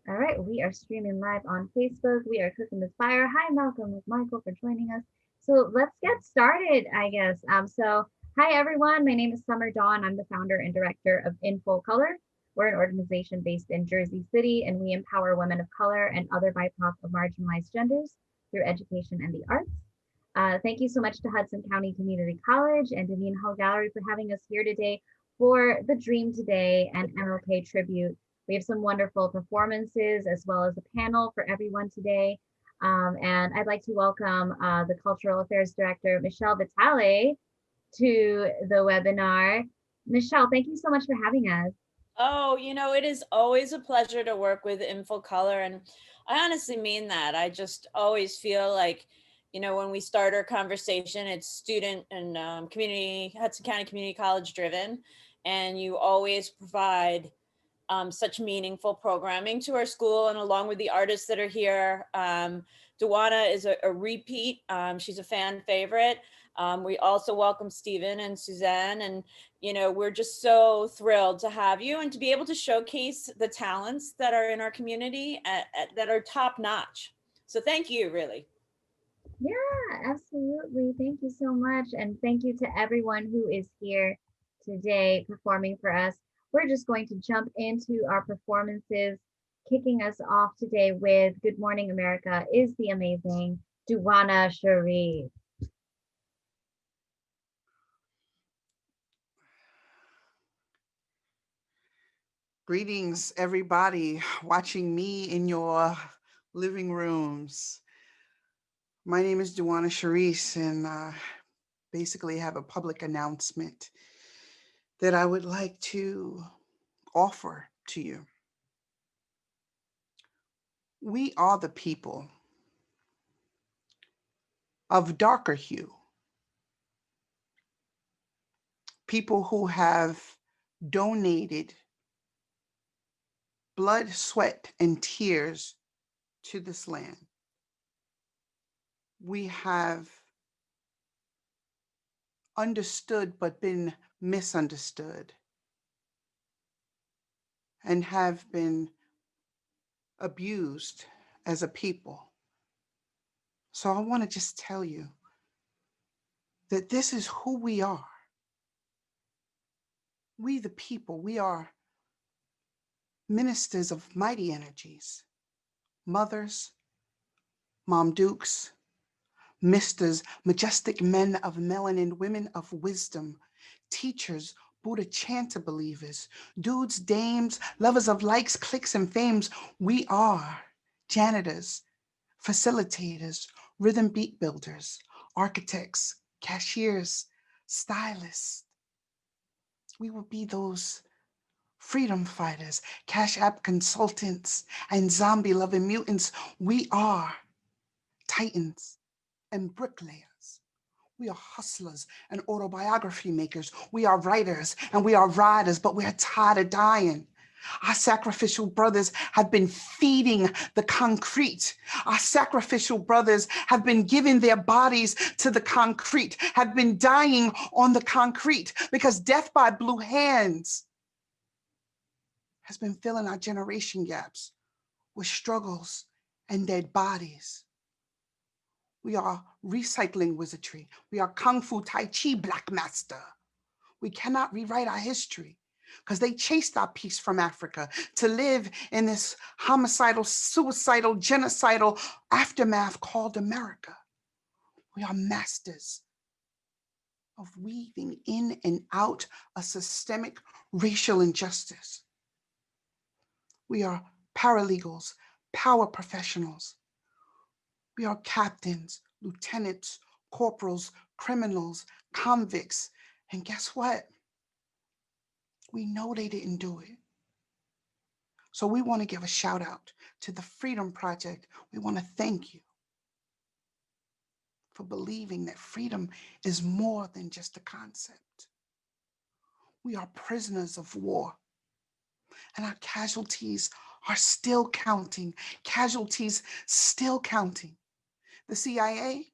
All right, we are streaming live on Facebook. We are cooking with fire. Hi, Malcolm with Michael for joining us. So let's get started, I guess. Hi everyone. My name is Summer Dawn. I'm the founder and director of In Full Color. We're an organization based in Jersey City, and we empower women of color and other BIPOC of marginalized genders through education and the arts. Thank you so much to Hudson County Community College and Dineen Hall Gallery for having us here today for the Dream Today and MLK tribute. We have some wonderful performances as well as a panel for everyone today. And I'd like to welcome the Cultural Affairs Director, Michelle Vitale, to the webinar. Michelle, thank you so much for having us. Oh, it is always a pleasure to work with Info Color. And I honestly mean that. I just always feel like, when we start our conversation, it's student and Hudson County Community College driven. And you always provide such meaningful programming to our school. And along with the artists that are here, Dujuana is a repeat. She's a fan favorite. We also welcome Stephen and Suzen, and we're just so thrilled to have you and to be able to showcase the talents that are in our community that are top notch. So thank you, really. Yeah, absolutely. Thank you so much. And thank you to everyone who is here today performing for us. We're just going to jump into our performances, kicking us off today with Good Morning America is the amazing Juana Charisse. Greetings, everybody watching me in your living rooms. My name is Juana Charisse, and basically have a public announcement that I would like to offer to you. We are the people of darker hue, people who have donated blood, sweat, and tears to this land. We have understood but been misunderstood and have been abused as a people. So I want to just tell you that this is who we are. We, the people, we are ministers of mighty energies, mothers, Mom Dukes, misters, majestic men of melanin, women of wisdom, teachers, Buddha chanter believers, dudes, dames, lovers of likes, clicks, and fames. We are janitors, facilitators, rhythm beat builders, architects, cashiers, stylists. We will be those freedom fighters, Cash App consultants, and zombie loving mutants. We are titans and bricklayers. We are hustlers and autobiography makers. We are writers and we are riders, but we're tired of dying. Our sacrificial brothers have been feeding the concrete. Our sacrificial brothers have been giving their bodies to the concrete, have been dying on the concrete because death by blue hands has been filling our generation gaps with struggles and dead bodies. We are recycling wizardry. We are Kung Fu Tai Chi Black Master. We cannot rewrite our history because they chased our peace from Africa to live in this homicidal, suicidal, genocidal aftermath called America. We are masters of weaving in and out a systemic racial injustice. We are paralegals, power professionals. We are captains, lieutenants, corporals, criminals, convicts. And guess what? We know they didn't do it. So we want to give a shout out to the Freedom Project. We want to thank you for believing that freedom is more than just a concept. We are prisoners of war, and our casualties are still counting. Casualties still counting. The CIA,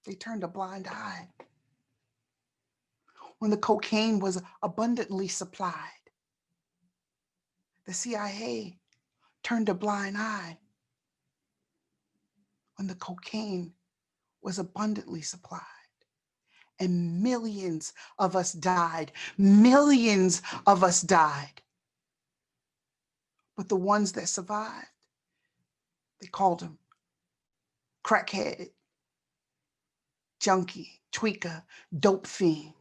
they turned a blind eye when the cocaine was abundantly supplied. The CIA turned a blind eye when the cocaine was abundantly supplied. And millions of us died. Millions of us died. But the ones that survived, they called them crackhead, junkie, tweaker, dope fiend.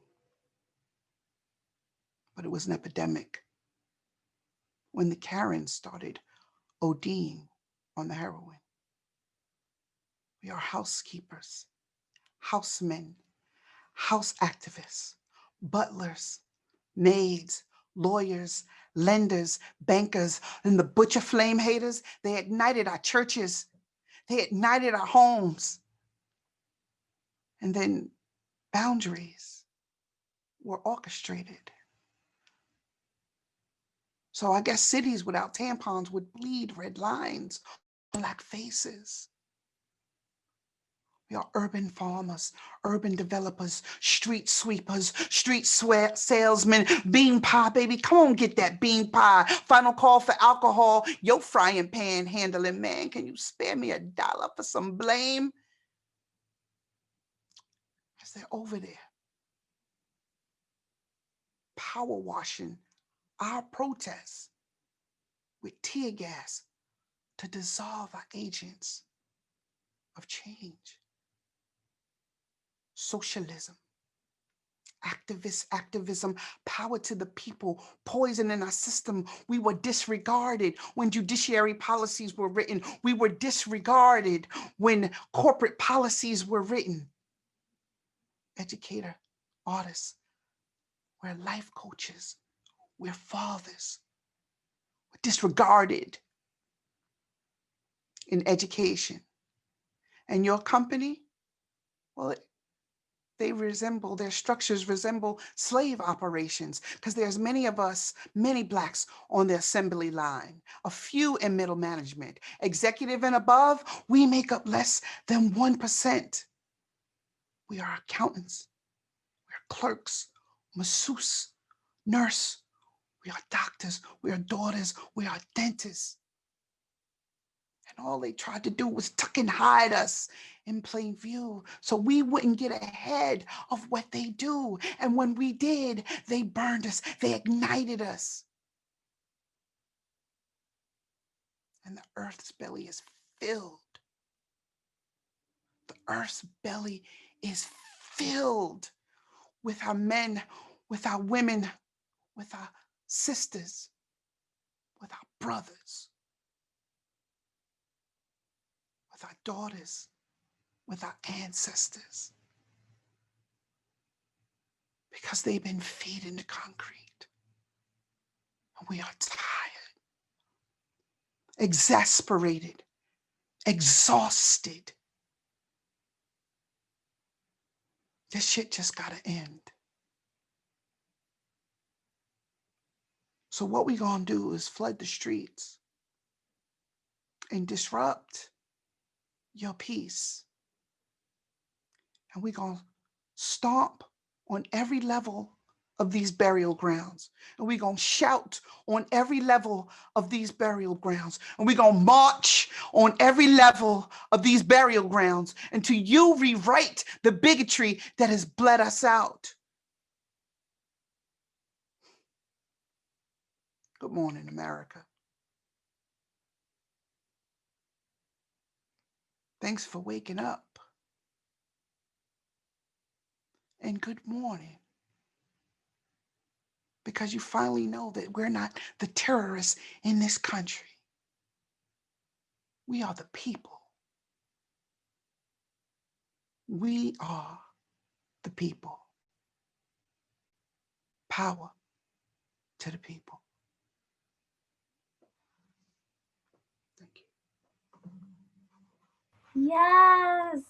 But it was an epidemic when the Karens started ODing on the heroin. We are housekeepers, housemen, house activists, butlers, maids, lawyers, lenders, bankers, and the butcher flame haters. They ignited our churches. They ignited our homes. And then boundaries were orchestrated. So I guess cities without tampons would bleed red lines on black faces. We are urban farmers, urban developers, street sweepers, street salesmen, bean pie, baby. Come on, get that bean pie. Final call for alcohol. Yo, frying pan handling, man. Can you spare me $1 for some blame? As they're over there, power washing our protests with tear gas to dissolve our agents of change. Socialism, activism, power to the people, poison in our system. We were disregarded when judiciary policies were written. We were disregarded when corporate policies were written. Educator, artists, we're life coaches, we're fathers. We're disregarded in education. And your company, well, their structures resemble slave operations, because there's many of us, many Blacks on the assembly line, a few in middle management, executive and above, we make up less than 1%. We are accountants, we are clerks, masseuse, nurse, we are doctors, we are daughters, we are dentists. And all they tried to do was tuck and hide us in plain view so we wouldn't get ahead of what they do. And when we did, they burned us, they ignited us. And the earth's belly is filled. The earth's belly is filled with our men, with our women, with our sisters, with our brothers, with our daughters, with our ancestors, because they've been feeding the concrete. And we are tired, exasperated, exhausted. This shit just gotta end. So what we gonna do is flood the streets and disrupt your peace. And we gonna stomp on every level of these burial grounds. And we're going to shout on every level of these burial grounds. And we're going to march on every level of these burial grounds until you rewrite the bigotry that has bled us out. Good morning, America. Thanks for waking up. And good morning. Because you finally know that we're not the terrorists in this country. We are the people. We are the people. Power to the people. Thank you. Yes,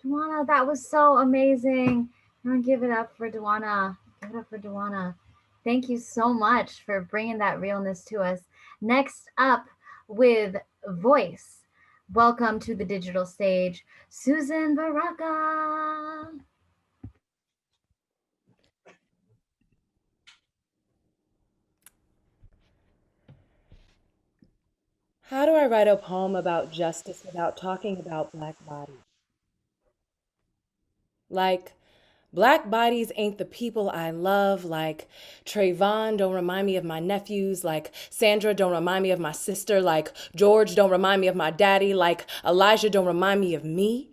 Dujuana, that was so amazing. Everyone give it up for Dujuana. Give it up for Dujuana. Thank you so much for bringing that realness to us. Next up with voice, welcome to the digital stage, Suzen Baraka. How do I write a poem about justice without talking about Black bodies? Like, Black bodies ain't the people I love. Like, Trayvon don't remind me of my nephews. Like, Sandra don't remind me of my sister. Like, George don't remind me of my daddy. Like, Elijah don't remind me of me.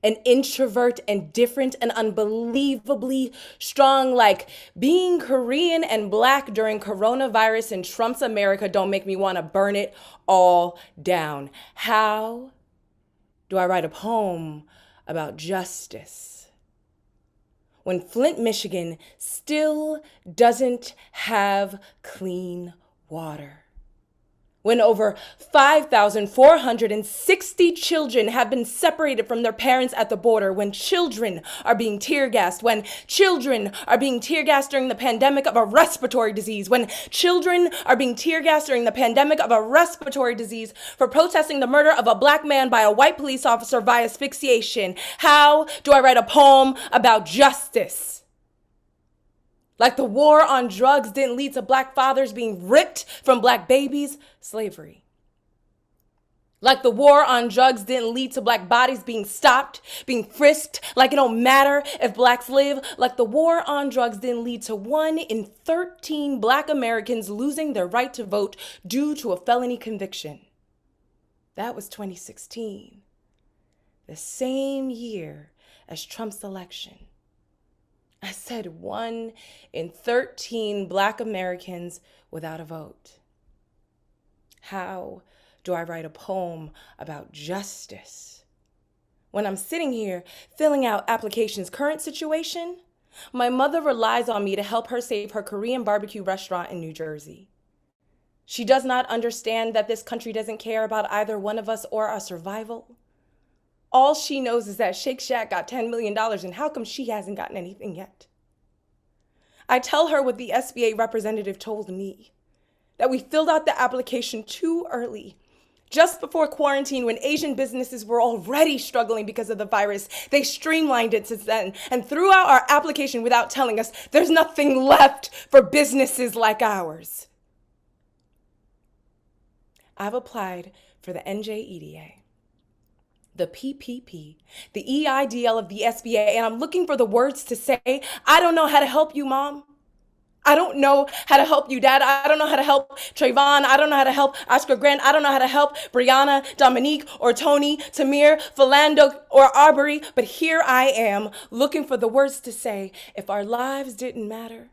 An introvert and different and unbelievably strong. Like, being Korean and Black during coronavirus in Trump's America don't make me want to burn it all down. How do I write a poem about justice when Flint, Michigan still doesn't have clean water? When over 5,460 children have been separated from their parents at the border, when children are being tear gassed, when children are being tear gassed during the pandemic of a respiratory disease, when children are being tear gassed during the pandemic of a respiratory disease for protesting the murder of a Black man by a white police officer via asphyxiation. How do I write a poem about justice? Like the war on drugs didn't lead to Black fathers being ripped from Black babies, slavery. Like the war on drugs didn't lead to Black bodies being stopped, being frisked, like it don't matter if Blacks live. Like the war on drugs didn't lead to 1 in 13 Black Americans losing their right to vote due to a felony conviction. That was 2016, the same year as Trump's election. I said 1 in 13 Black Americans without a vote. How do I write a poem about justice when I'm sitting here filling out applications' current situation? My mother relies on me to help her save her Korean barbecue restaurant in New Jersey. She does not understand that this country doesn't care about either one of us or our survival. All she knows is that Shake Shack got $10 million, and how come she hasn't gotten anything yet? I tell her what the SBA representative told me, that we filled out the application too early. Just before quarantine, when Asian businesses were already struggling because of the virus, they streamlined it since then and threw out our application without telling us there's nothing left for businesses like ours. I've applied for the NJEDA, the PPP, the EIDL of the SBA, and I'm looking for the words to say, I don't know how to help you, Mom. I don't know how to help you, Dad. I don't know how to help Trayvon. I don't know how to help Oscar Grant. I don't know how to help Brianna, Dominique, or Tony, Tamir, Philando, or Arbery. But here I am looking for the words to say, if our lives didn't matter,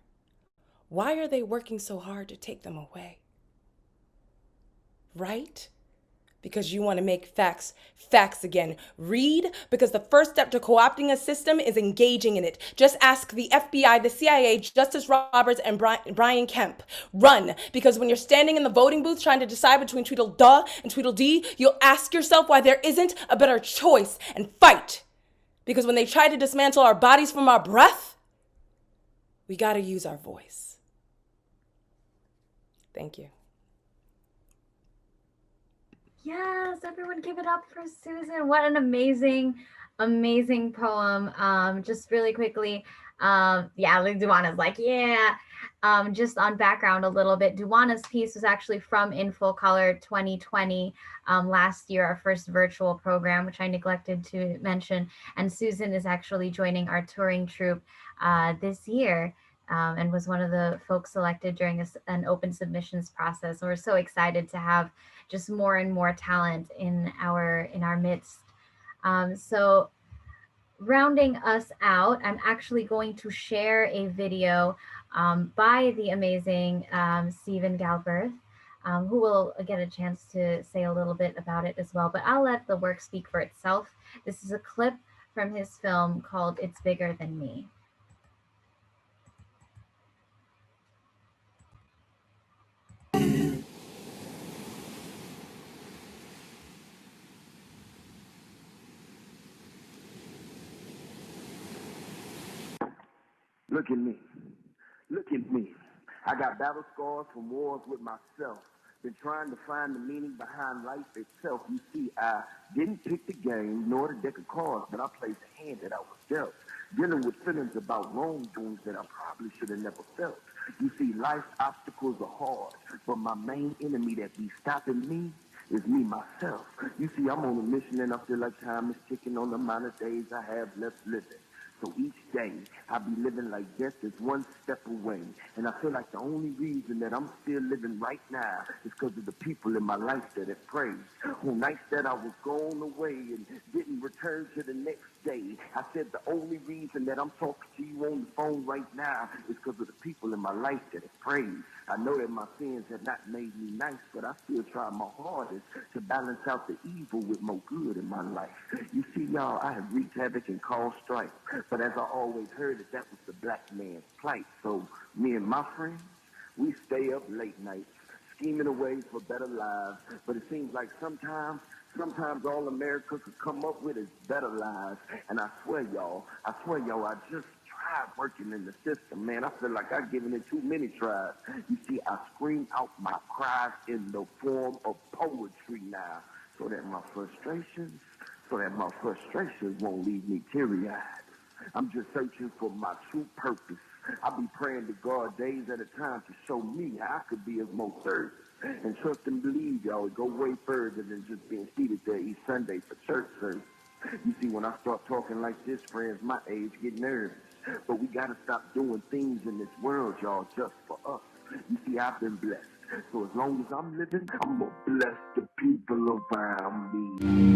why are they working so hard to take them away? Right? Because you want to make facts facts again. Read, because the first step to co-opting a system is engaging in it. Just ask the FBI, the CIA, Justice Roberts, and Brian Kemp. Run, because when you're standing in the voting booth trying to decide between Tweedledum and Tweedledee, you'll ask yourself why there isn't a better choice, and fight. Because when they try to dismantle our bodies from our breath, we gotta use our voice. Thank you. Yes, everyone give it up for Susan. What an amazing, amazing poem. Just really quickly, yeah, like Dujuana's like, yeah. Just on background a little bit, Dujuana's piece was actually from In Full Color 2020, last year, our first virtual program, which I neglected to mention. And Susan is actually joining our touring troupe this year. And was one of the folks selected during an open submissions process. And we're so excited to have just more and more talent in our midst. So rounding us out, I'm actually going to share a video by the amazing Stephen Galberth, who will get a chance to say a little bit about it as well. But I'll let the work speak for itself. This is a clip from his film called It's Bigger Than Me. Look at me. Look at me. I got battle scars from wars with myself. Been trying to find the meaning behind life itself. You see, I didn't pick the game nor the deck of cards, but I played the hand that I was dealt. Dealing with feelings about wrongdoings that I probably should have never felt. You see, life's obstacles are hard, but my main enemy that be stopping me is me myself. You see, I'm on a mission and I feel like time is ticking on the amount of days I have left living. So each day, I be living like death is one step away. And I feel like the only reason that I'm still living right now is because of the people in my life that have prayed. On nights that I was gone away and didn't return to the next day, I said the only reason that I'm talking to you on the phone right now is because of the people in my life that have prayed. I know that my sins have not made me nice, but I still try my hardest to balance out the evil with more good in my life. You see, y'all, I have wreaked havoc and caused strife, but as I always heard that was the black man's plight. So me and my friends, we stay up late nights, scheming away for better lives, but it seems like sometimes all America could come up with is better lives. And I swear, y'all, I just tried working in the system, man. I feel like I've given it too many tries. You see, I scream out my cries in the form of poetry now, so that my frustrations won't leave me teary-eyed. I'm just searching for my true purpose. I be praying to God days at a time to show me how I could be of more service. And trust and believe, y'all, it go way further than just being seated there each Sunday for church service. You see, when I start talking like this, friends my age get nervous. But we gotta stop doing things in this world, y'all, just for us. You see, I've been blessed. So as long as I'm living, I'm gonna bless the people around me.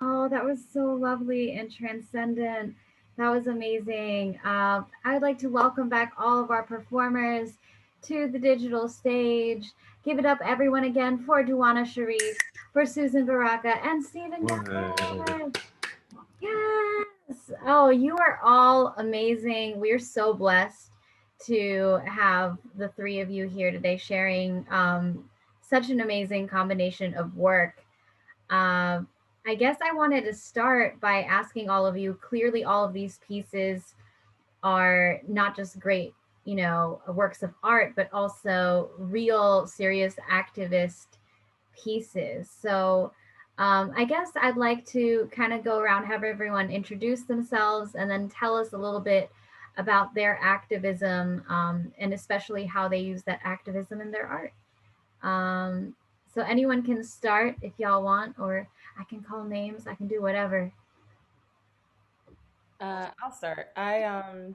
Oh, that was so lovely and transcendent. That was amazing. I'd like to welcome back all of our performers to the digital stage. Give it up, everyone, again for Juana Charisse, for Suzen Baraka, and Stephen Galberth. Yes. Oh, you are all amazing. We are so blessed to have the three of you here today sharing such an amazing combination of work. I guess I wanted to start by asking all of you, clearly all of these pieces are not just great, works of art, but also real serious activist pieces. So I guess I'd like to kind of go around, have everyone introduce themselves, and then tell us a little bit about their activism, and especially how they use that activism in their art. So anyone can start if y'all want, or I can call names. I can do whatever. I'll start. I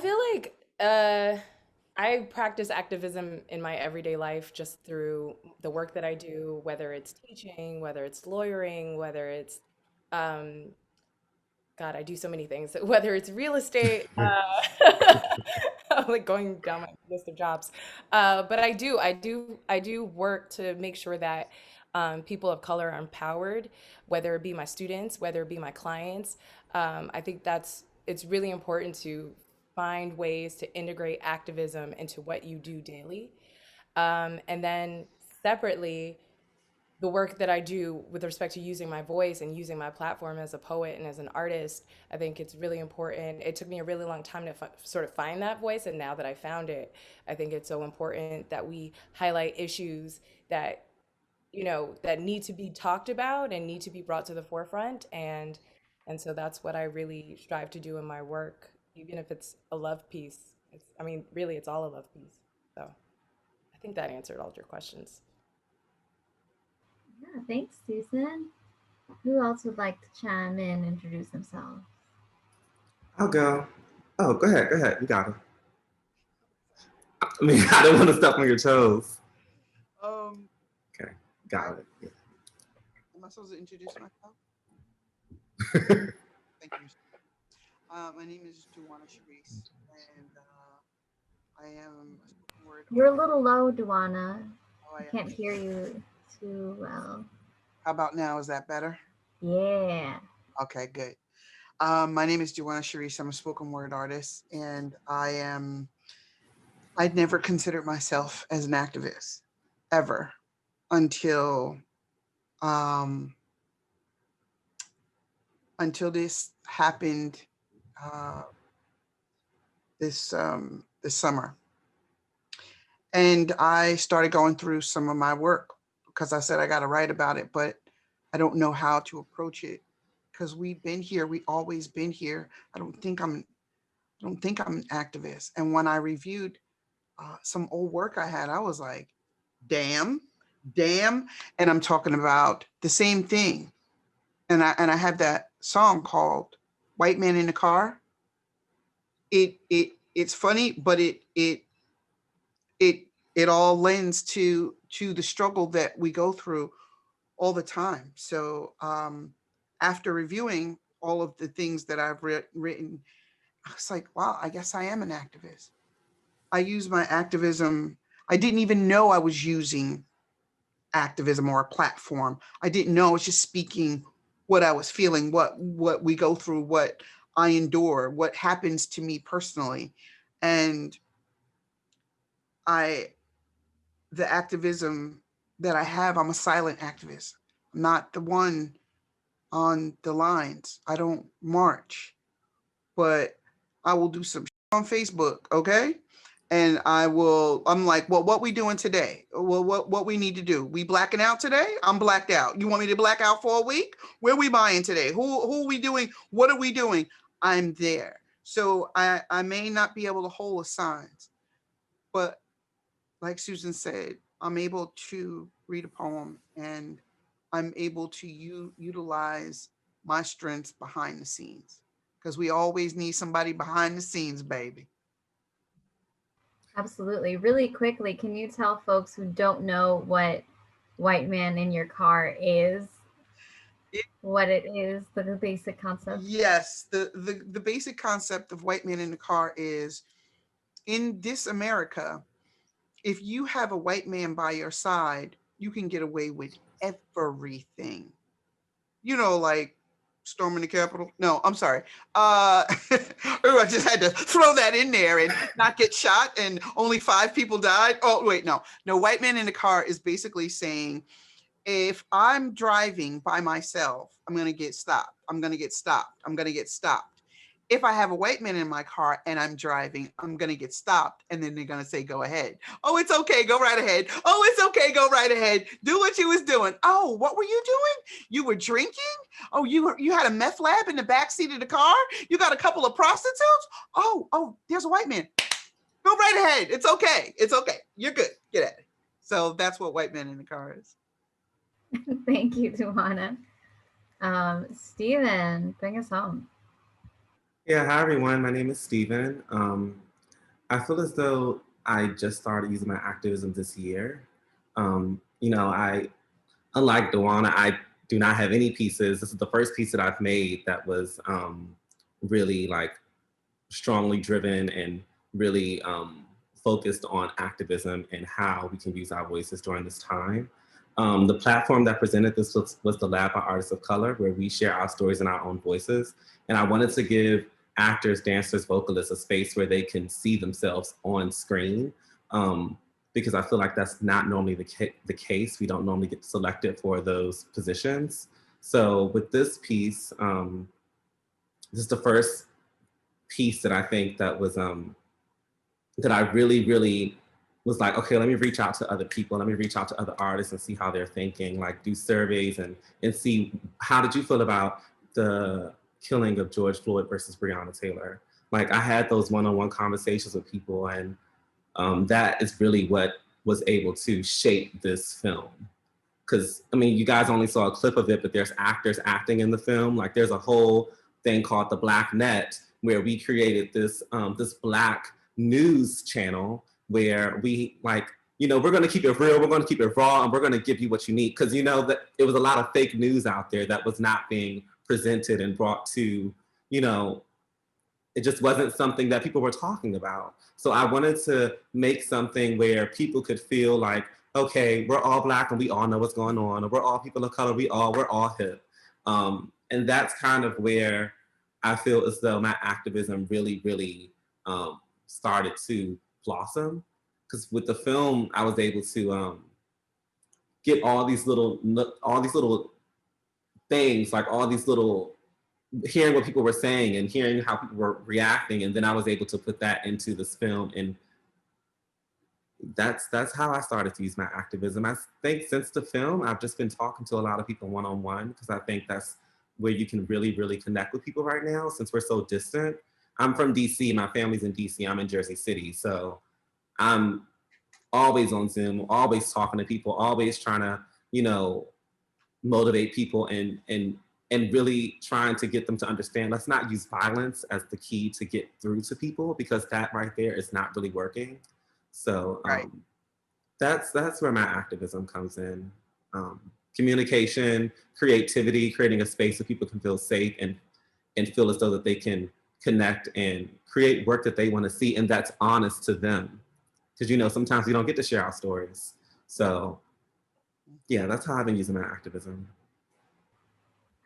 feel like I practice activism in my everyday life just through the work that I do, whether it's teaching, whether it's lawyering, whether it's um, God, I do so many things. Whether it's real estate, I'm like going down my list of jobs. But I do work to make sure that people of color are empowered, whether it be my students, whether it be my clients. I think it's really important to find ways to integrate activism into what you do daily. And then separately, the work that I do with respect to using my voice and using my platform as a poet and as an artist, I think it's really important. It took me a really long time to sort of find that voice, and now that I found it, I think it's so important that we highlight issues that that need to be talked about and need to be brought to the forefront, and so that's what I really strive to do in my work, even if it's a love piece. I mean, really, it's all a love piece. So I think that answered all your questions. Yeah, thanks, Susan. Who else would like to chime in and introduce themselves? I'll go. Oh, go ahead. Go ahead. You got it. I mean, I don't want to step on your toes. Um, Okay. Got it. Yeah. am I supposed to introduce myself? Thank you. My name is Juana Charisse, and I am a spoken word You're a artist. little low, Dujuana. Oh, I I am. can't hear you too well. How about now? Is that better? Yeah. Okay, good. My name is Juana Charisse. I'm a spoken word artist, and I'd never considered myself as an activist ever until um, until this happened uh, this summer, and I started going through some of my work because I said I got to write about it, but I don't know how to approach it because we've been here. We always been here. I don't think I'm an activist. And when I reviewed some old work I had, I was like, damn, damn. And I'm talking about the same thing. And I have that song called White Man in the Car. It's funny, but it it all lends to the struggle that we go through all the time. So after reviewing all of the things that I've written, I was like, wow, I guess I am an activist. I use my activism. I didn't even know I was using activism or a platform. I didn't know. I was just speaking what I was feeling, what we go through, what I endure, what happens to me personally. And I the activism that I have, I'm a silent activist. I'm not the one on the lines. I don't march, but I will do some on Facebook, okay? And I'm like, well, what we doing today? Well, what we need to do? We blacking out today? I'm blacked out. You want me to black out for a week? Where we buying today? Who are we doing? What are we doing? I'm there. So I may not be able to hold signs, but like Susan said, I'm able to read a poem and I'm able to utilize my strengths behind the scenes because we always need somebody behind the scenes, baby. Absolutely. Really quickly, can you tell folks who don't know what White Man in Your Car is? what it is, the basic concept? Yes, the basic concept of white man in the car is, in this America, if you have a white man by your side, you can get away with everything. You know, like storming the Capitol. No, I'm sorry. I just had to throw that in there and not get shot, and only 5 people died. Oh, wait, no. No, white man in the car is basically saying, if I'm driving by myself, I'm going to get stopped. I'm going to get stopped. I'm going to get stopped. If I have a white man in my car and I'm driving, I'm going to get stopped. And then they're going to say, go ahead. Oh, it's okay. Go right ahead. Oh, it's okay. Go right ahead. Do what you was doing. Oh, what were you doing? You were drinking? Oh, you had a meth lab in the back seat of the car? You got a couple of prostitutes? Oh, there's a white man. Go right ahead. It's okay. It's okay. You're good. Get at it. So that's what white man in the car is. Thank you, Juana. Stephen, bring us home. Yeah, hi everyone. My name is Stephen. I feel as though I just started using my activism this year. I unlike Dujuana, I do not have any pieces. This is the first piece that I've made that was really like strongly driven and really focused on activism and how we can use our voices during this time. The platform that presented this was the Lab by Artists of Color, where we share our stories in our own voices. And I wanted to give actors, dancers, vocalists a space where they can see themselves on screen. Because I feel like that's not normally the case. We don't normally get selected for those positions. So with this piece, this is the first piece that I think that was that I really, really was like, okay, let me reach out to other people. Let me reach out to other artists and see how they're thinking, like do surveys and see how did you feel about the killing of George Floyd versus Breonna Taylor? Like I had those one-on-one conversations with people, and that is really what was able to shape this film. Because I mean, you guys only saw a clip of it, but there's actors acting in the film. Like there's a whole thing called the Black Net, where we created this this Black news channel where we like, we're going to keep it real, we're going to keep it raw, and we're going to give you what you need. Because that it was a lot of fake news out there that was not being presented and brought to, it just wasn't something that people were talking about. So I wanted to make something where people could feel like, okay, we're all Black and we all know what's going on, or we're all people of color, we're all hip. And that's kind of where I feel as though my activism really, really started to blossom. Because with the film, I was able to get all these little things, like all these little, hearing what people were saying and hearing how people were reacting, and then I was able to put that into this film, and that's how I started to use my activism. I think since the film, I've just been talking to a lot of people one-on-one, because I think that's where you can really, really connect with people right now, since we're so distant. I'm from DC, my family's in DC, I'm in Jersey City, so I'm always on Zoom, always talking to people, always trying to, motivate people and really trying to get them to understand, let's not use violence as the key to get through to people, because that right there is not really working. So that's where my activism comes in. Communication, creativity, creating a space where people can feel safe and feel as though that they can connect and create work that they want to see and that's honest to them. Because sometimes we don't get to share our stories. So yeah, that's how I've been using my activism.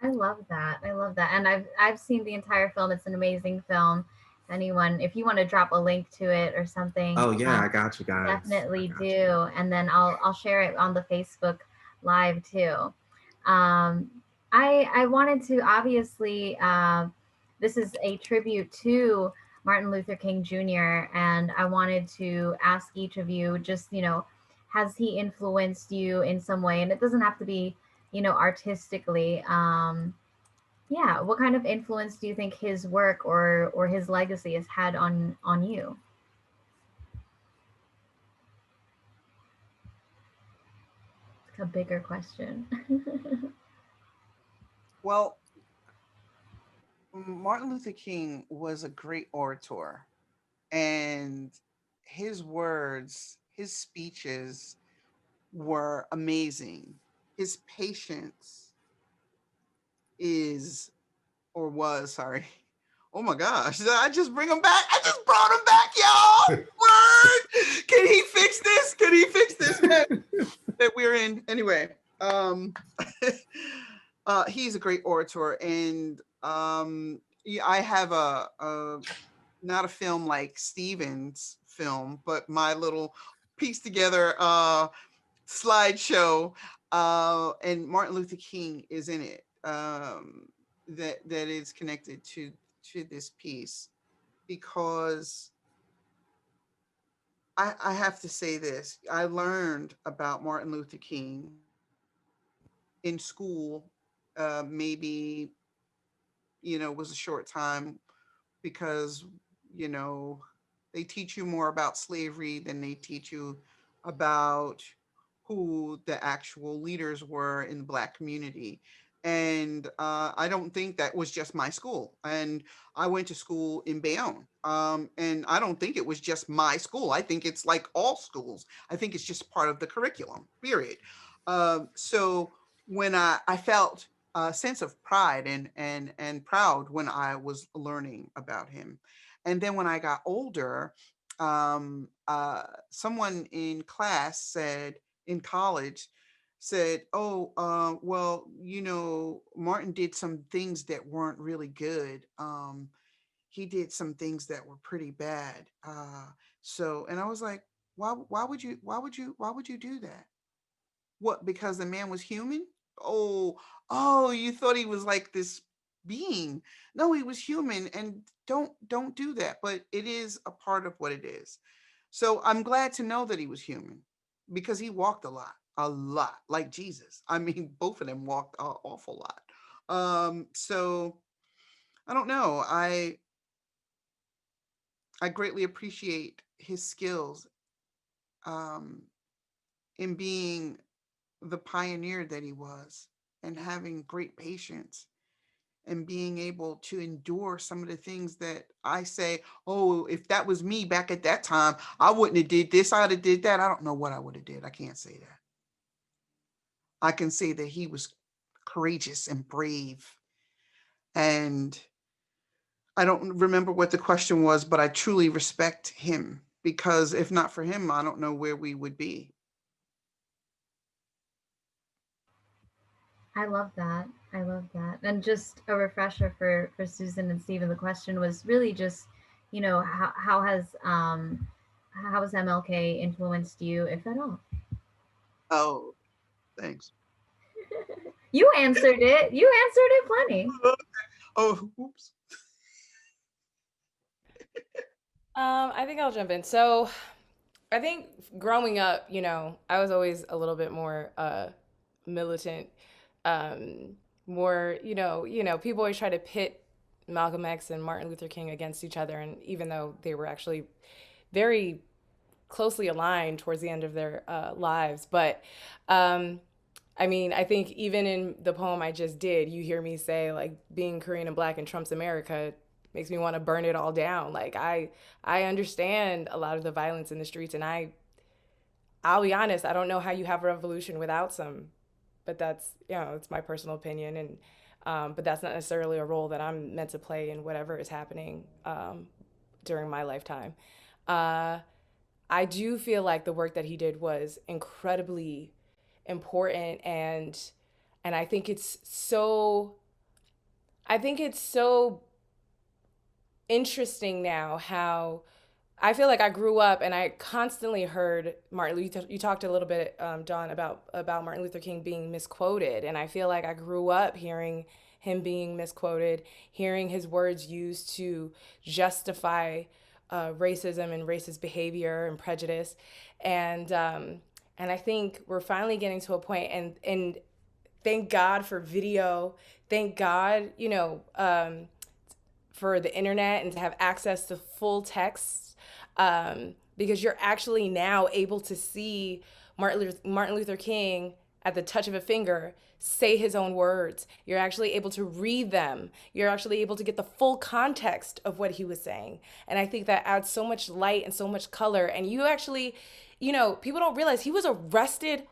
I love that. I love that. And I've seen the entire film. It's an amazing film. Anyone, if you want to drop a link to it or something, oh yeah, I got you guys. Definitely do. And then I'll share it on the Facebook Live too. I wanted to obviously this is a tribute to Martin Luther King Jr. and I wanted to ask each of you just has he influenced you in some way? And it doesn't have to be artistically. Yeah, what kind of influence do you think his work or his legacy has had on you? It's a bigger question. Well, Martin Luther King was a great orator, and his words, his speeches were amazing. His patience is, or was, sorry. Oh my gosh, did I just bring him back? I just brought him back, y'all. Word. Can he fix this? Can he fix this mess that we're in? Anyway, he's a great orator, and yeah, I have a not a film like Stephen's film, but my little piece together slideshow, and Martin Luther King is in it. That is connected to this piece, because I have to say this. I learned about Martin Luther King in school, maybe, it was a short time, because, they teach you more about slavery than they teach you about who the actual leaders were in the Black community. And I don't think that was just my school. And I went to school in Bayonne. And I don't think it was just my school. I think it's like all schools. I think it's just part of the curriculum, period. So when I felt a sense of pride and proud when I was learning about him. And then when I got older, someone in class said, in college, said, "Oh, well, Martin did some things that weren't really good. He did some things that were pretty bad. So," and I was like, why would you do that? What, because the man was human? Oh, you thought he was like this being. No, he was human, and don't do that. But it is a part of what it is. So I'm glad to know that he was human, because he walked a lot, like Jesus. I mean, both of them walked an awful lot. So I don't know. I greatly appreciate his skills, in being the pioneer that he was, and having great patience, and being able to endure some of the things that I say, oh, if that was me back at that time, I wouldn't have did this, I'd have did that. I don't know what I would have did. I can't say that. I can say that he was courageous and brave. And I don't remember what the question was, but I truly respect him, because if not for him, I don't know where we would be. I love that. I love that. And just a refresher for Susan and Stephen, the question was really just, how has MLK influenced you, if at all? Oh, thanks. You answered it. You answered it plenty. Oh, oops. I think I'll jump in. So I think growing up, I was always a little bit more militant, more, people always try to pit Malcolm X and Martin Luther King against each other. And even though they were actually very closely aligned towards the end of their lives. But I mean, I think even in the poem I just did, you hear me say, like, being Korean and Black in Trump's America makes me want to burn it all down. Like, I understand a lot of the violence in the streets, and I'll be honest, I don't know how you have a revolution without some, but that's, it's my personal opinion. And but that's not necessarily a role that I'm meant to play in whatever is happening during my lifetime. I do feel like the work that he did was incredibly important, and I think it's so interesting now how I feel like I grew up and I constantly heard Martin Luther. You talked a little bit, Dawn, about Martin Luther King being misquoted, and I feel like I grew up hearing him being misquoted, hearing his words used to justify racism and racist behavior and prejudice, and I think we're finally getting to a point, and thank God for video, thank God, for the internet and to have access to full text, because you're actually now able to see Martin Luther King at the touch of a finger say his own words. You're actually able to read them. You're actually able to get the full context of what he was saying. And I think that adds so much light and so much color. And you actually, people don't realize he was arrested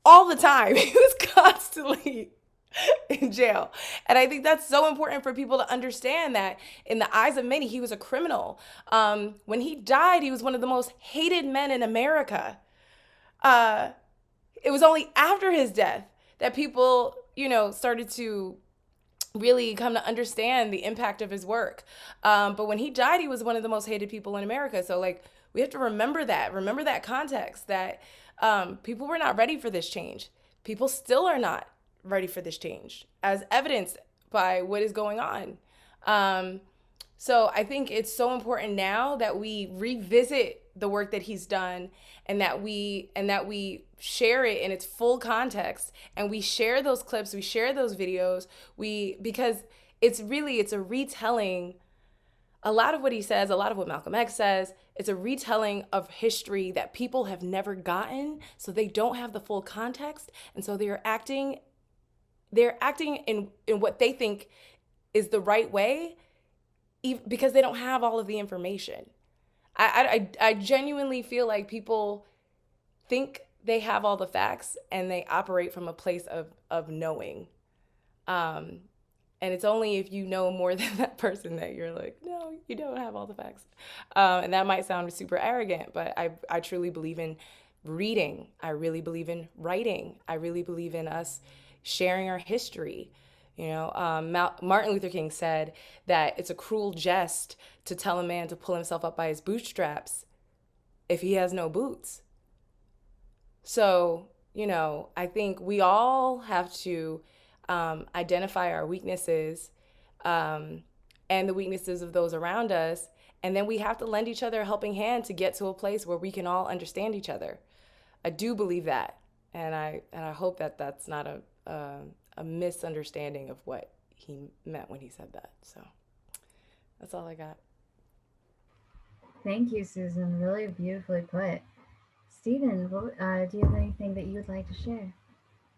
all the time. He was constantly in jail. And I think that's so important for people to understand that in the eyes of many, he was a criminal. When he died, he was one of the most hated men in America. It was only after his death that people, started to really come to understand the impact of his work. But when he died, he was one of the most hated people in America. So like, we have to remember that context, that people were not ready for this change. People still are not ready for this change, as evidenced by what is going on. So I think it's so important now that we revisit the work that he's done, and that we share it in its full context, and we share those clips, we share those videos, because it's a retelling. A lot of what he says, a lot of what Malcolm X says, it's a retelling of history that people have never gotten, so they don't have the full context, and so they're acting in what they think is the right way, because they don't have all of the information. I genuinely feel like people think they have all the facts, and they operate from a place of knowing. And it's only if you know more than that person that you're like, no, you don't have all the facts. And that might sound super arrogant, but I truly believe in reading. I really believe in writing. I really believe in us sharing our history. Martin Luther King said that it's a cruel jest to tell a man to pull himself up by his bootstraps if he has no boots. So, I think we all have to identify our weaknesses, and the weaknesses of those around us. And then we have to lend each other a helping hand to get to a place where we can all understand each other. I do believe that. And I hope that that's not a misunderstanding of what he meant when he said that. So that's all I got. Thank you, Susan. Really beautifully put. Stephen, do you have anything that you would like to share?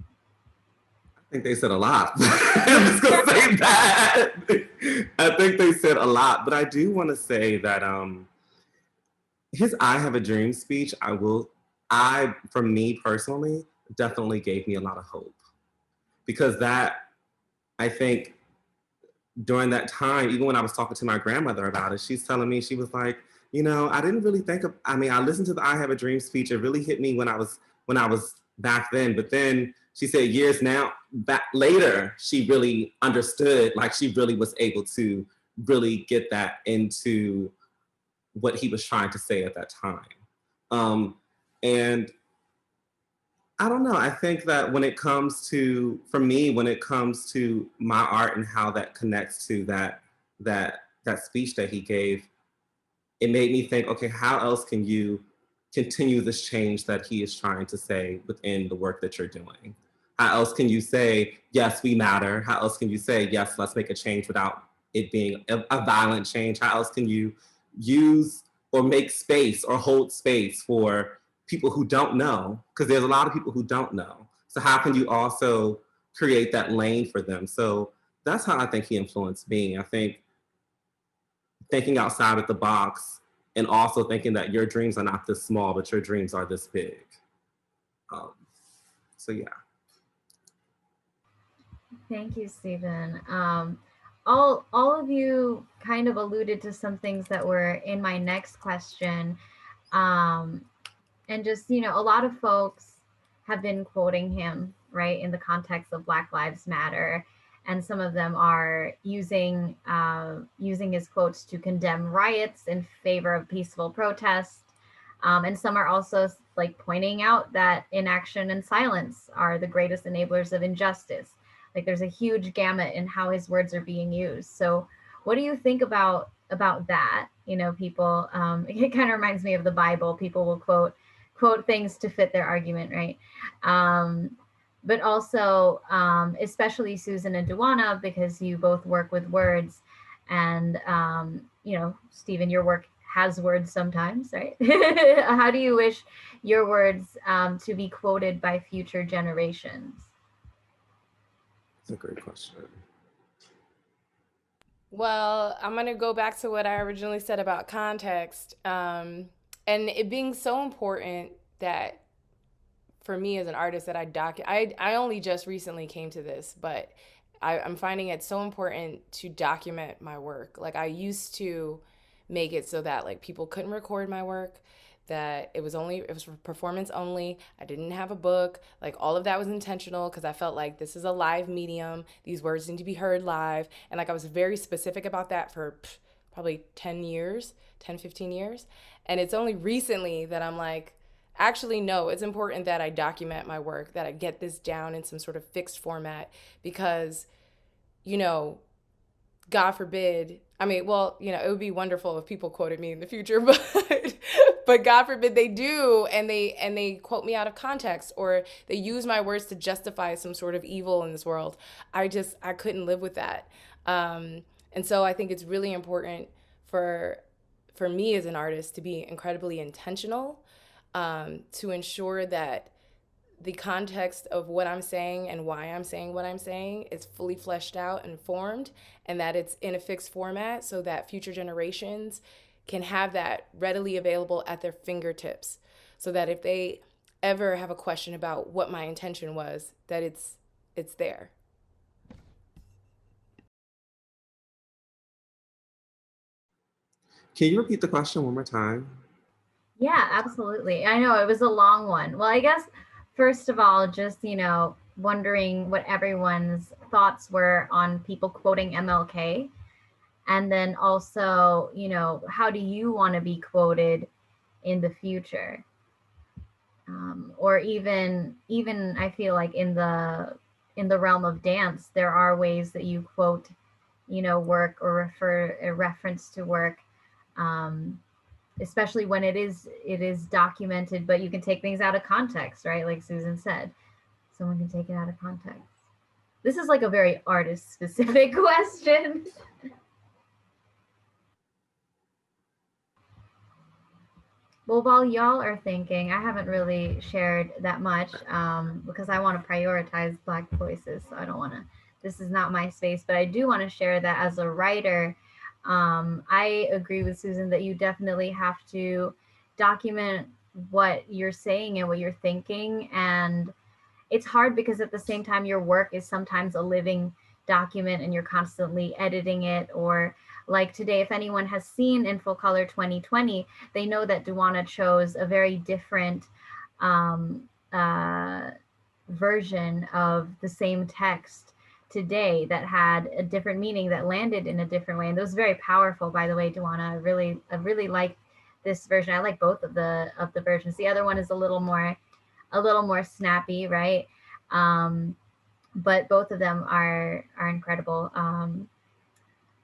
I think they said a lot. I'm just going to say that. I think they said a lot. But I do want to say that his I Have a Dream speech, for me personally, definitely gave me a lot of hope. Because that, I think, during that time, even when I was talking to my grandmother about it, she's telling me, she was like, I didn't really I listened to the I Have a Dream speech. It really hit me when I was back then. But then she said years back later, she really understood, like she really was able to really get that into what he was trying to say at that time. And I don't know. I think that when it comes to my art and how that connects to that speech that he gave, it made me think, okay, how else can you continue this change that he is trying to say within the work that you're doing? How else can you say, yes, we matter? How else can you say, yes, let's make a change without it being a violent change? How else can you use or make space or hold space for people who don't know? Because there's a lot of people who don't know. So how can you also create that lane for them? So that's how I think he influenced me. I think thinking outside of the box, and also thinking that your dreams are not this small, but your dreams are this big. So yeah. Thank you, Stephen. All of you kind of alluded to some things that were in my next question. And just, a lot of folks have been quoting him, right, in the context of Black Lives Matter. And some of them are using his quotes to condemn riots in favor of peaceful protest. And some are also like pointing out that inaction and silence are the greatest enablers of injustice. Like there's a huge gamut in how his words are being used. So what do you think about that? People, it kind of reminds me of the Bible. People will quote things to fit their argument, right? But also, especially Susan and Dujuana, because you both work with words, and Stephen, your work has words sometimes, right? How do you wish your words to be quoted by future generations? That's a great question. Well, I'm going to go back to what I originally said about context, and it being so important that for me as an artist that I only just recently came to this, but I'm finding it so important to document my work. Like I used to make it so that like people couldn't record my work, that it was for performance only. I didn't have a book. Like all of that was intentional because I felt like this is a live medium. These words need to be heard live. And like I was very specific about that for probably 10 years, 10, 15 years. And it's only recently that I'm like, actually, no, it's important that I document my work, that I get this down in some sort of fixed format because, you know, God forbid, I mean, well, you know, it would be wonderful if people quoted me in the future, but God forbid they do, and they quote me out of context, or they use my words to justify some sort of evil in this world. I couldn't live with that. And so I think it's really important for me as an artist to be incredibly intentional, to ensure that the context of what I'm saying and why I'm saying what I'm saying is fully fleshed out and formed, and that it's in a fixed format so that future generations can have that readily available at their fingertips, so that if they ever have a question about what my intention was, that it's there. Can you repeat the question one more time? Yeah, absolutely. I know it was a long one. Well, I guess first of all, just, you know, wondering what everyone's thoughts were on people quoting MLK. And then also, you know, how do you want to be quoted in the future? Or even I feel like in the realm of dance, there are ways that you quote, you know, work or refer a reference to work. Especially when it is documented, but you can take things out of context, right? Like Susan said, someone can take it out of context. This is like a very artist specific question. Well, while y'all are thinking, I haven't really shared that much because I want to prioritize Black voices. So I don't want to, this is not my space, but I do want to share that as a writer, I agree with Susan that you definitely have to document what you're saying and what you're thinking. And it's hard because at the same time, your work is sometimes a living document and you're constantly editing it. Or like today, if anyone has seen In Full Color 2020, they know that Dujuana chose a very different version of the same text today that had a different meaning, that landed in a different way. And that was very powerful, by the way, Dujuana. I really like this version. I like both of the versions. The other one is a little more snappy, right? But both of them are incredible.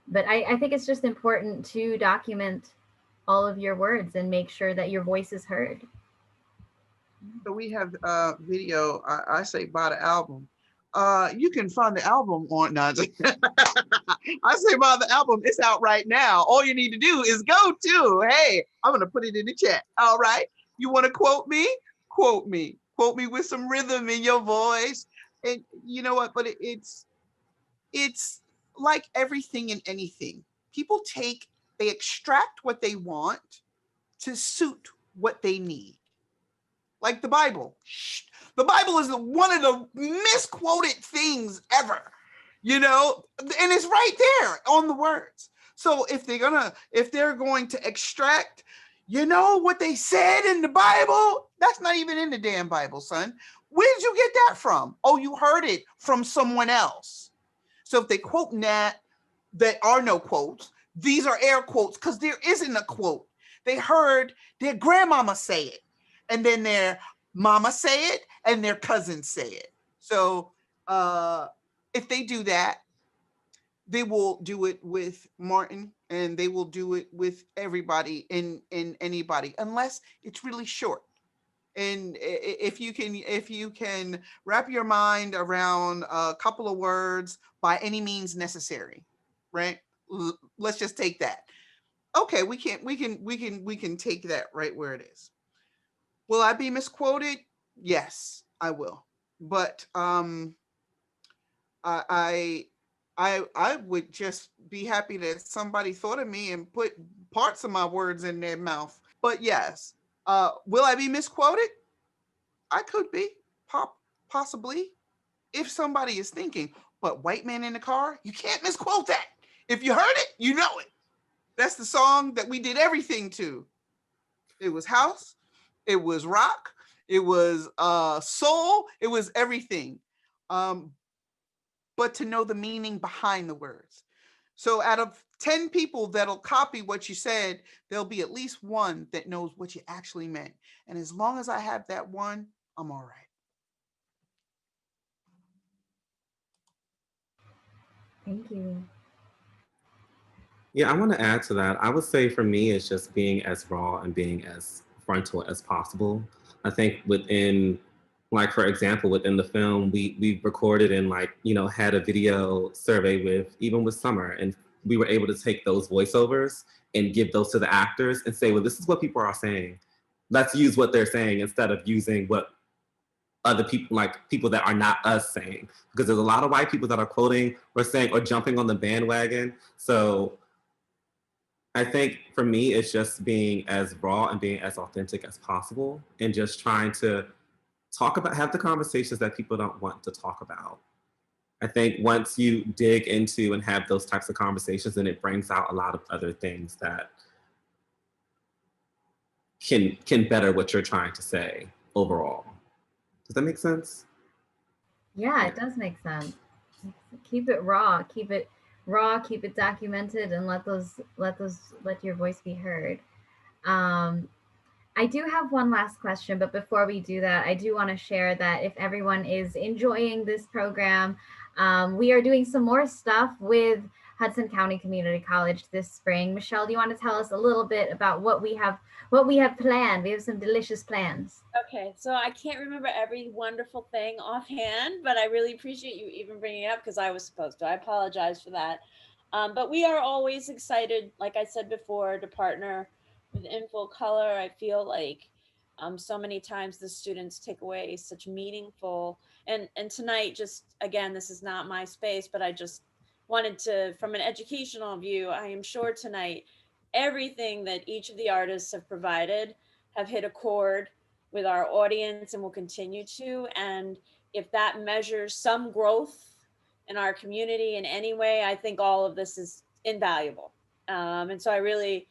But I think it's just important to document all of your words and make sure that your voice is heard. So we have video, I say buy the album. You can find the album on, no, I say buy the album, it's out right now. All you need to do is go to, hey, I'm gonna put it in the chat, all right? You wanna quote me? Quote me with some rhythm in your voice. And you know what, but it's like everything and anything. People they extract what they want to suit what they need. Like the Bible. The Bible is one of the misquoted things ever, you know, and it's right there on the words. So if they're going to extract, you know, what they said in the Bible, that's not even in the damn Bible, son. Where did you get that from? Oh, you heard it from someone else. So if they quote that are no quotes, these are air quotes because there isn't a quote. They heard their grandmama say it, and then their mama say it, and their cousins say it. So if they do that, they will do it with Martin, and they will do it with everybody in anybody, unless it's really short. And if you can wrap your mind around a couple of words by any means necessary, right? Let's just take that. Okay, we can take that right where it is. Will I be misquoted? Yes, I will. But I would just be happy that somebody thought of me and put parts of my words in their mouth. But yes, will I be misquoted? I could be, possibly. If somebody is thinking, but white man in the car, you can't misquote that. If you heard it, you know it. That's the song that we did everything to. It was house, it was rock, it was soul, it was everything. But to know the meaning behind the words. So out of 10 people that'll copy what you said, there'll be at least one that knows what you actually meant. And as long as I have that one, I'm all right. Thank you. Yeah, I want to add to that. I would say for me, it's just being as raw and being as frontal as possible. I think within, like for example, within the film, we recorded and like, you know, had a video survey with even with Summer, and we were able to take those voiceovers and give those to the actors and say, well, this is what people are saying. Let's use what they're saying instead of using what other people, like people that are not us, saying, because there's a lot of white people that are quoting or saying or jumping on the bandwagon. So I think for me, it's just being as raw and being as authentic as possible and just trying to talk about, have the conversations that people don't want to talk about. I think once you dig into and have those types of conversations, then it brings out a lot of other things that can better what you're trying to say overall. Does that make sense? Yeah, it does make sense. Keep it raw. Keep it raw. Keep it documented, and let your voice be heard. Um, I do have one last question, but before we do that, I do want to share that if everyone is enjoying this program, we are doing some more stuff with Hudson County Community College this spring. Michelle, do you want to tell us a little bit about what we have planned? We have some delicious plans. Okay, so I can't remember every wonderful thing offhand, but I really appreciate you even bringing it up because I was supposed to. I apologize for that. But we are always excited, like I said before, to partner with Info Color. I feel like so many times the students take away such meaningful, and tonight, just again, this is not my space, but I just wanted to, from an educational view, I am sure tonight everything that each of the artists have provided have hit a chord with our audience and will continue to. And if that measures some growth in our community in any way, I think all of this is invaluable. And so I really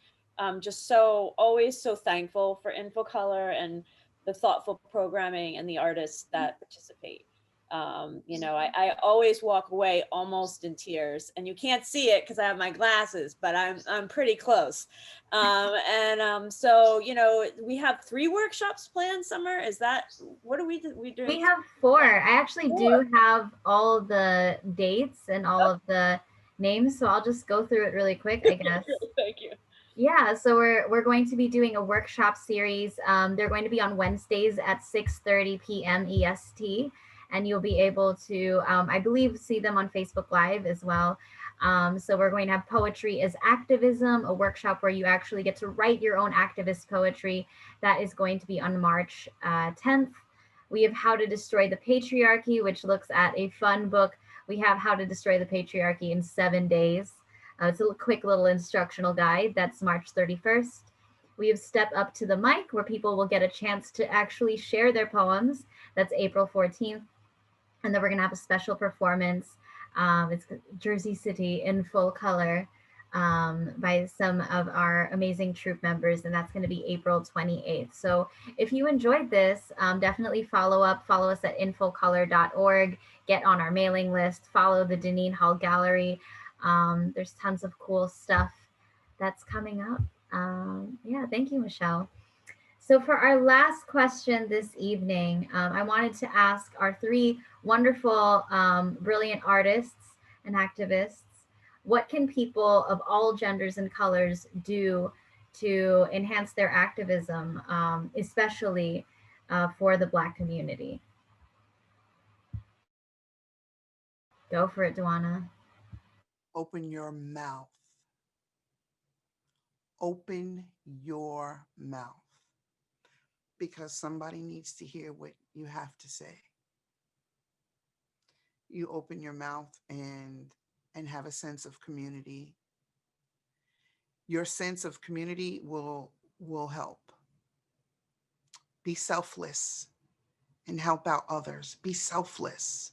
just so always so thankful for InfoColor and the thoughtful programming and the artists that participate. You know, I always walk away almost in tears, and you can't see it because I have my glasses, but I'm pretty close. So you know, we have 3 workshops planned. Summer, is that what are we doing? We have 4. I actually do have all of the dates and all of the names, so I'll just go through it really quick, I guess. Thank you. Yeah, so we're going to be doing a workshop series. They're going to be on Wednesdays at 6:30 p.m. EST, and you'll be able to, I believe, see them on Facebook Live as well. So we're going to have Poetry as Activism, a workshop where you actually get to write your own activist poetry. That is going to be on March 10th. We have How to Destroy the Patriarchy, which looks at a fun book. We have How to Destroy the Patriarchy in 7 days. It's a quick little instructional guide. That's March 31st. We have Step Up to the Mic, where people will get a chance to actually share their poems. That's April 14th. And then we're going to have a special performance. It's Jersey City in full color by some of our amazing troupe members, and that's going to be April 28th. So if you enjoyed this, definitely follow us at infocolor.org, get on our mailing list, follow the Dineen Hall Gallery. There's tons of cool stuff that's coming up. Yeah, thank you, Michelle. So for our last question this evening, I wanted to ask our 3 wonderful, brilliant artists and activists, what can people of all genders and colors do to enhance their activism, especially for the Black community? Go for it, Dujuana. Open your mouth. Open your mouth. Because somebody needs to hear what you have to say. You open your mouth and have a sense of community. Your sense of community will help. Be selfless. and help out others. Be selfless.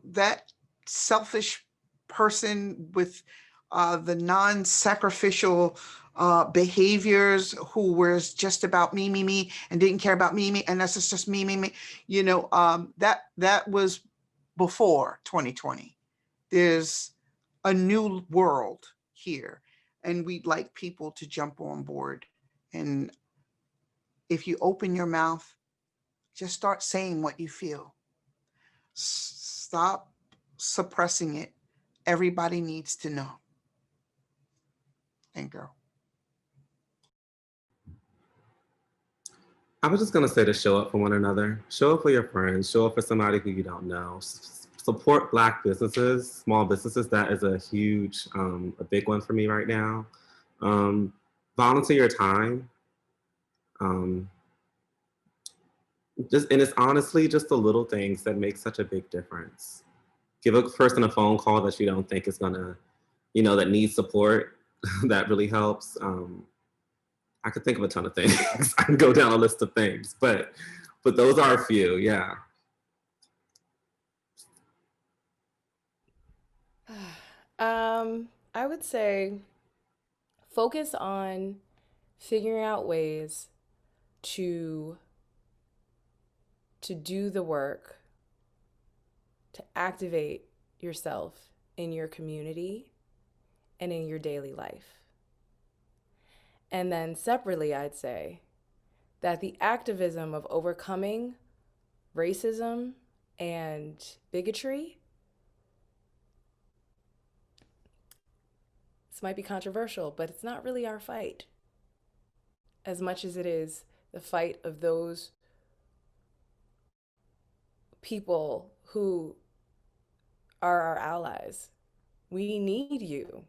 That selfish person with the non-sacrificial behaviors, who was just about me, and didn't care about me, and that's just me. That was before 2020. There's a new world here, and we'd like people to jump on board. And if you open your mouth, just start saying what you feel. Stop suppressing it. Everybody needs to know. Thank you. I was just gonna say to show up for one another, show up for your friends, show up for somebody who you don't know. Support Black businesses, small businesses. That is a huge, a big one for me right now. Volunteer your time. And it's honestly just the little things that make such a big difference. Give a person a phone call that you don't think is gonna, that needs support. That really helps. I could think of a ton of things. I can go down a list of things, but those are a few, yeah. I would say focus on figuring out ways to do the work, to activate yourself in your community and in your daily life. And then separately, I'd say that the activism of overcoming racism and bigotry, this might be controversial, but it's not really our fight as much as it is the fight of those people who are our allies. We need you.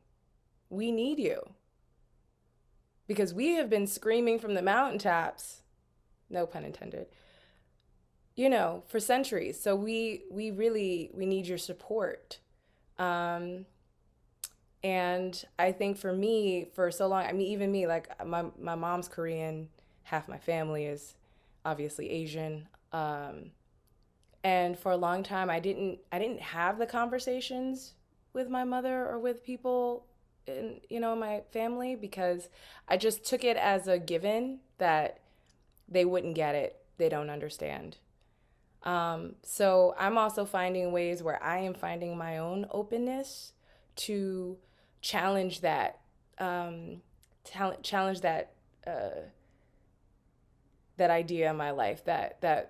We need you. Because we have been screaming from the mountaintops, no pun intended, for centuries. So we need your support. And I think for me, for so long, even me, like my mom's Korean, half my family is obviously Asian. And for a long time, I didn't have the conversations with my mother or with people in my family, because I just took it as a given that they wouldn't get it, they don't understand. So I'm also finding ways where I am finding my own openness to challenge that that idea in my life that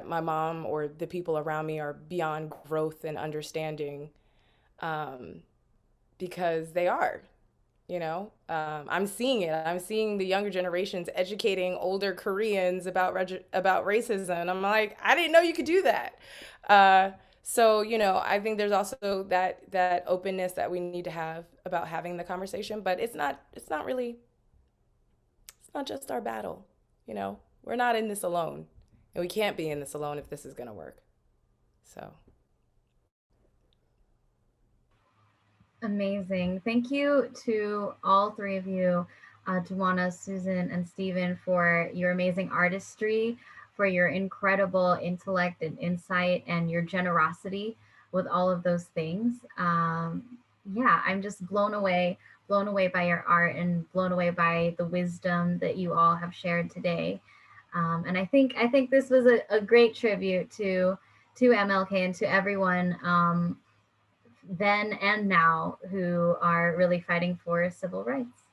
my mom or the people around me are beyond growth and understanding. Because they are, I'm seeing it. I'm seeing the younger generations educating older Koreans about racism. And I'm like, I didn't know you could do that. So, I think there's also that openness that we need to have about having the conversation, but it's not just our battle. We're not in this alone, and we can't be in this alone if this is going to work. So. Amazing. Thank you to all three of you, Juana, Susan, and Stephen, for your amazing artistry, for your incredible intellect and insight, and your generosity with all of those things. Yeah, I'm just blown away by your art and blown away by the wisdom that you all have shared today. And I think this was a great tribute to MLK and to everyone then and now who are really fighting for civil rights.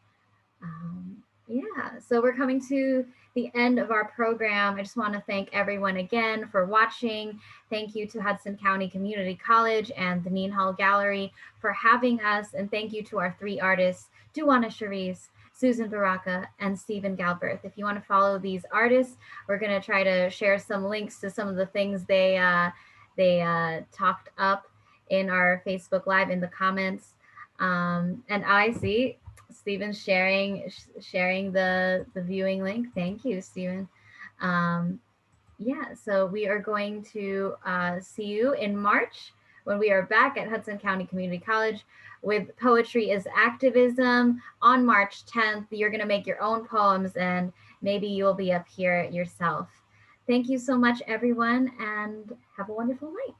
Yeah, so we're coming to the end of our program. I just want to thank everyone again for watching. Thank you to Hudson County Community College and the Dineen Hall Gallery for having us. And thank you to our three artists, Juana Charisse, Suzen Baraka, and Stephen Galberth. If you want to follow these artists, we're going to try to share some links to some of the things they talked up in our Facebook Live in the comments. And I see Stephen sharing the viewing link. Thank you, Stephen. Yeah, so we are going to see you in March when we are back at Hudson County Community College with Poetry is Activism. On March 10th, you're going to make your own poems and maybe you'll be up here yourself. Thank you so much, everyone, and have a wonderful night.